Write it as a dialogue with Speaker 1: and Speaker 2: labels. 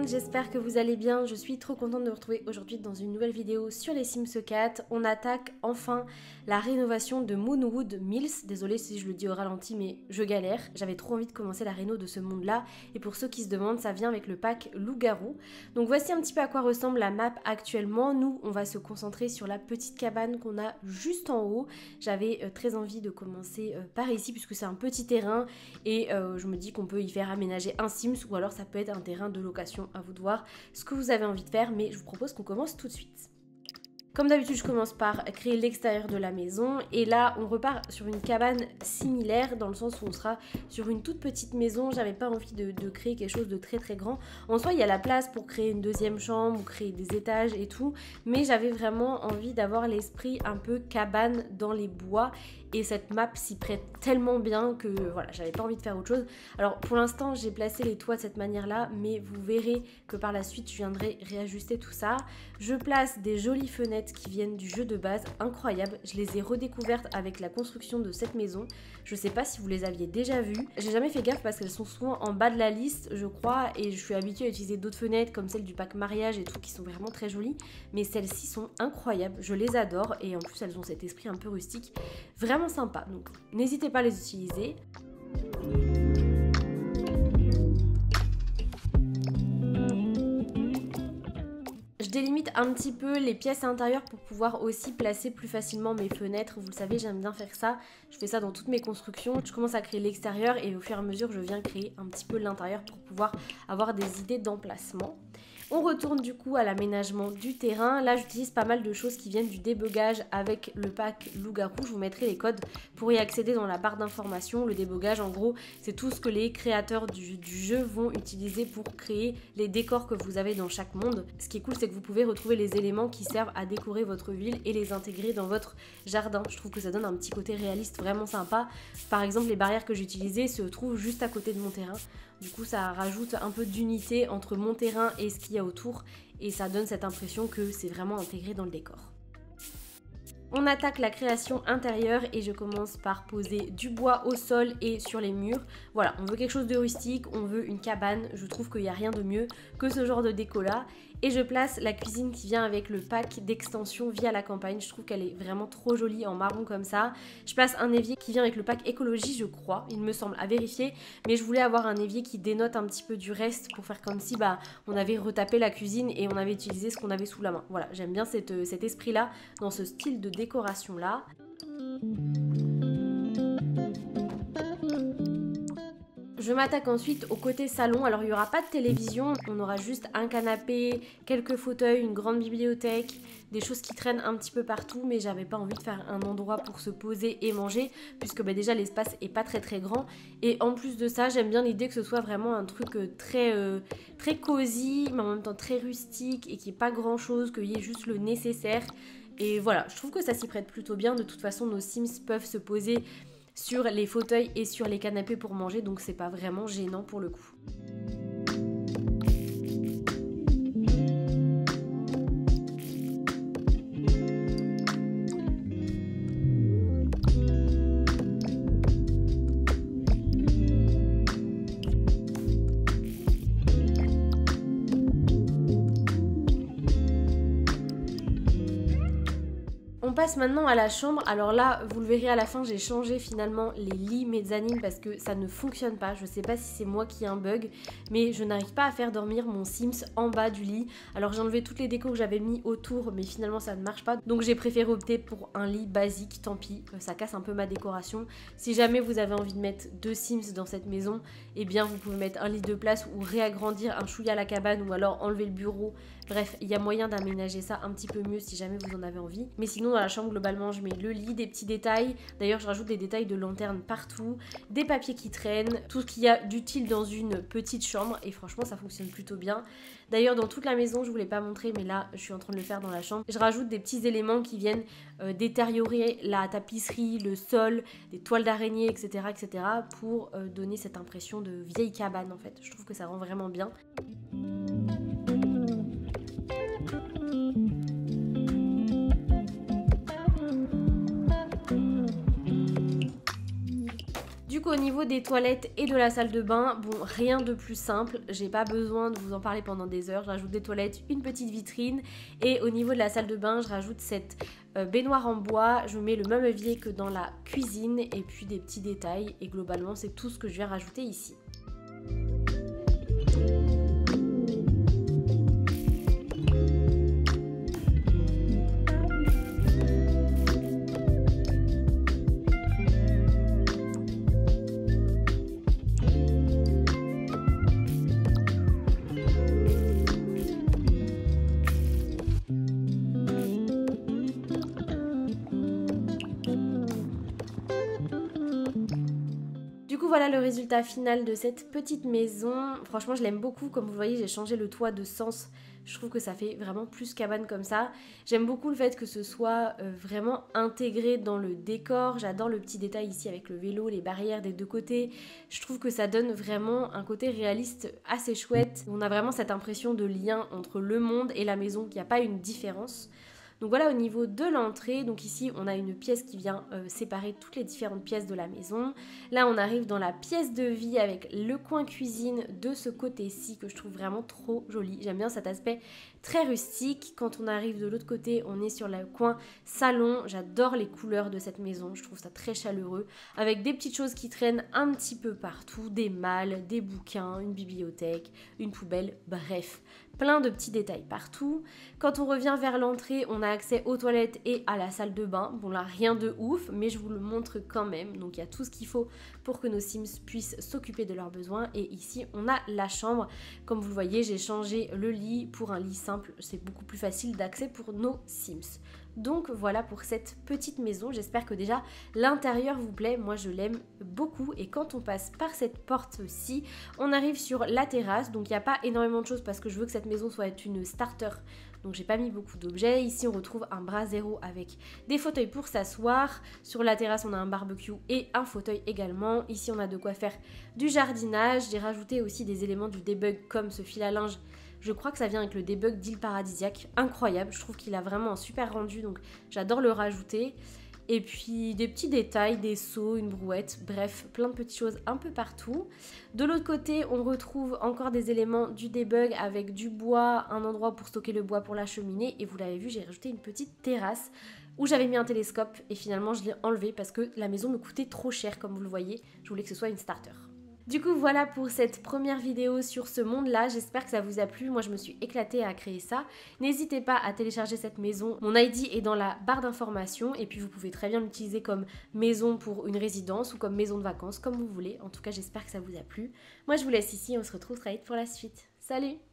Speaker 1: j'espère que vous allez bien. Je suis trop contente de vous retrouver aujourd'hui dans une nouvelle vidéo sur les Sims 4. On attaque enfin la rénovation de Moonwood Mills. Désolée si je le dis au ralenti, mais je galère. J'avais trop envie de commencer la réno de ce monde-là. Et pour ceux qui se demandent, ça vient avec le pack Loup-Garou. Donc voici un petit peu à quoi ressemble la map actuellement. Nous, on va se concentrer sur la petite cabane qu'on a juste en haut. J'avais très envie de commencer par ici puisque c'est un petit terrain et je me dis qu'on peut y faire aménager un Sims ou alors ça peut être un terrain de location, à vous de voir ce que vous avez envie de faire, mais je vous propose qu'on commence tout de suite. Comme d'habitude, je commence par créer l'extérieur de la maison et là on repart sur une cabane similaire dans le sens où on sera sur une toute petite maison. J'avais pas envie de créer quelque chose de très grand. En soi, il y a la place pour créer une deuxième chambre ou créer des étages et tout, mais j'avais vraiment envie d'avoir l'esprit un peu cabane dans les bois et cette map s'y prête tellement bien que voilà, j'avais pas envie de faire autre chose. Alors pour l'instant, j'ai placé les toits de cette manière-là, mais vous verrez que par la suite, je viendrai réajuster tout ça. Je place des jolies fenêtres qui viennent du jeu de base, incroyable. Je les ai redécouvertes avec la construction de cette maison. Je sais pas si vous les aviez déjà vues. J'ai jamais fait gaffe parce qu'elles sont souvent en bas de la liste, je crois, et je suis habituée à utiliser d'autres fenêtres comme celle du pack mariage et tout qui sont vraiment très jolies. Mais celles-ci sont incroyables, je les adore et en plus elles ont cet esprit un peu rustique, vraiment sympa. Donc n'hésitez pas à les utiliser. Je délimite un petit peu les pièces intérieures pour pouvoir aussi placer plus facilement mes fenêtres. Vous le savez, j'aime bien faire ça. Je fais ça dans toutes mes constructions. Je commence à créer l'extérieur et au fur et à mesure, je viens créer un petit peu l'intérieur pour pouvoir avoir des idées d'emplacement. On retourne du coup à l'aménagement du terrain. Là, j'utilise pas mal de choses qui viennent du débogage avec le pack Loup-Garou. Je vous mettrai les codes pour y accéder dans la barre d'information. Le débogage, en gros, c'est tout ce que les créateurs du jeu vont utiliser pour créer les décors que vous avez dans chaque monde. Ce qui est cool, c'est que vous pouvez retrouver les éléments qui servent à décorer votre ville et les intégrer dans votre jardin. Je trouve que ça donne un petit côté réaliste vraiment sympa. Par exemple, les barrières que j'ai utilisées se trouvent juste à côté de mon terrain. Du coup, ça rajoute un peu d'unité entre mon terrain et ce qu'il y a autour et ça donne cette impression que c'est vraiment intégré dans le décor. On attaque la création intérieure et je commence par poser du bois au sol et sur les murs. Voilà, on veut quelque chose de rustique, on veut une cabane. Je trouve qu'il n'y a rien de mieux que ce genre de déco là. Et je place la cuisine qui vient avec le pack d'extension via la campagne. Je trouve qu'elle est vraiment trop jolie en marron comme ça. Je place un évier qui vient avec le pack écologie, je crois, il me semble, à vérifier. Mais je voulais avoir un évier qui dénote un petit peu du reste pour faire comme si on avait retapé la cuisine et on avait utilisé ce qu'on avait sous la main. Voilà, j'aime bien cet esprit-là dans ce style de décoration-là. Je m'attaque ensuite au côté salon. Alors il n'y aura pas de télévision, on aura juste un canapé, quelques fauteuils, une grande bibliothèque, des choses qui traînent un petit peu partout, mais j'avais pas envie de faire un endroit pour se poser et manger puisque déjà l'espace est pas très grand et en plus de ça j'aime bien l'idée que ce soit vraiment un truc très cosy mais en même temps très rustique et qu'il n'y ait pas grand chose, qu'il y ait juste le nécessaire et voilà, je trouve que ça s'y prête plutôt bien. De toute façon nos Sims peuvent se poser sur les fauteuils et sur les canapés pour manger, donc c'est pas vraiment gênant pour le coup. On passe maintenant à la chambre. Alors là, vous le verrez à la fin, j'ai changé finalement les lits mezzanine parce que ça ne fonctionne pas. Je sais pas si c'est moi qui ai un bug, mais je n'arrive pas à faire dormir mon Sims en bas du lit. Alors j'ai enlevé toutes les décos que j'avais mis autour, mais finalement ça ne marche pas. Donc j'ai préféré opter pour un lit basique, tant pis, ça casse un peu ma décoration. Si jamais vous avez envie de mettre 2 Sims dans cette maison, eh bien vous pouvez mettre un lit de place ou réagrandir un chouïa la cabane ou alors enlever le bureau. Bref, il y a moyen d'aménager ça un petit peu mieux si jamais vous en avez envie. Mais sinon, dans la chambre, globalement, je mets le lit, des petits détails. D'ailleurs, je rajoute des détails de lanterne partout, des papiers qui traînent, tout ce qu'il y a d'utile dans une petite chambre. Et franchement, ça fonctionne plutôt bien. D'ailleurs, dans toute la maison, je vous l'ai pas montré, mais là, je suis en train de le faire dans la chambre. Je rajoute des petits éléments qui viennent détériorer la tapisserie, le sol, des toiles d'araignée, etc. pour donner cette impression de vieille cabane, en fait. Je trouve que ça rend vraiment bien. Du au niveau des toilettes et de la salle de bain, bon, rien de plus simple, j'ai pas besoin de vous en parler pendant des heures. Je rajoute des toilettes, une petite vitrine, et au niveau de la salle de bain, je rajoute cette baignoire en bois, je mets le même évier que dans la cuisine et puis des petits détails, et globalement c'est tout ce que je viens rajouter ici. Du coup voilà le résultat final de cette petite maison. Franchement je l'aime beaucoup, comme vous voyez j'ai changé le toit de sens. Je trouve que ça fait vraiment plus cabane comme ça. J'aime beaucoup le fait que ce soit vraiment intégré dans le décor. J'adore le petit détail ici avec le vélo, les barrières des deux côtés. Je trouve que ça donne vraiment un côté réaliste assez chouette. On a vraiment cette impression de lien entre le monde et la maison, qu'il n'y a pas une différence. Donc voilà au niveau de l'entrée, donc ici on a une pièce qui vient séparer toutes les différentes pièces de la maison. Là on arrive dans la pièce de vie avec le coin cuisine de ce côté-ci que je trouve vraiment trop joli. J'aime bien cet aspect très rustique. Quand on arrive de l'autre côté, on est sur le coin salon. J'adore les couleurs de cette maison, je trouve ça très chaleureux. Avec des petites choses qui traînent un petit peu partout, des malles, des bouquins, une bibliothèque, une poubelle, bref. Plein de petits détails partout. Quand on revient vers l'entrée, on a accès aux toilettes et à la salle de bain. Bon là, rien de ouf, mais je vous le montre quand même. Donc il y a tout ce qu'il faut pour que nos Sims puissent s'occuper de leurs besoins. Et ici, on a la chambre. Comme vous le voyez, j'ai changé le lit pour un lit simple. C'est beaucoup plus facile d'accès pour nos Sims. Donc voilà pour cette petite maison, j'espère que déjà l'intérieur vous plaît, moi je l'aime beaucoup. Et quand on passe par cette porte-ci, on arrive sur la terrasse, donc il n'y a pas énormément de choses parce que je veux que cette maison soit une starter. Donc j'ai pas mis beaucoup d'objets. Ici on retrouve un brasero avec des fauteuils pour s'asseoir. Sur la terrasse on a un barbecue et un fauteuil également. Ici on a de quoi faire du jardinage. J'ai rajouté aussi des éléments du debug comme ce fil à linge. Je crois que ça vient avec le debug d'île paradisiaque. Incroyable, je trouve qu'il a vraiment un super rendu, donc j'adore le rajouter. Et puis des petits détails, des seaux, une brouette, bref, plein de petites choses un peu partout. De l'autre côté, on retrouve encore des éléments du debug avec du bois, un endroit pour stocker le bois pour la cheminée. Et vous l'avez vu, j'ai rajouté une petite terrasse où j'avais mis un télescope et finalement je l'ai enlevé parce que la maison me coûtait trop cher comme vous le voyez. Je voulais que ce soit une starter. Du coup voilà pour cette première vidéo sur ce monde-là, j'espère que ça vous a plu, moi je me suis éclatée à créer ça. N'hésitez pas à télécharger cette maison, mon ID est dans la barre d'informations et puis vous pouvez très bien l'utiliser comme maison pour une résidence ou comme maison de vacances, comme vous voulez. En tout cas j'espère que ça vous a plu. Moi je vous laisse ici, on se retrouve très vite pour la suite. Salut!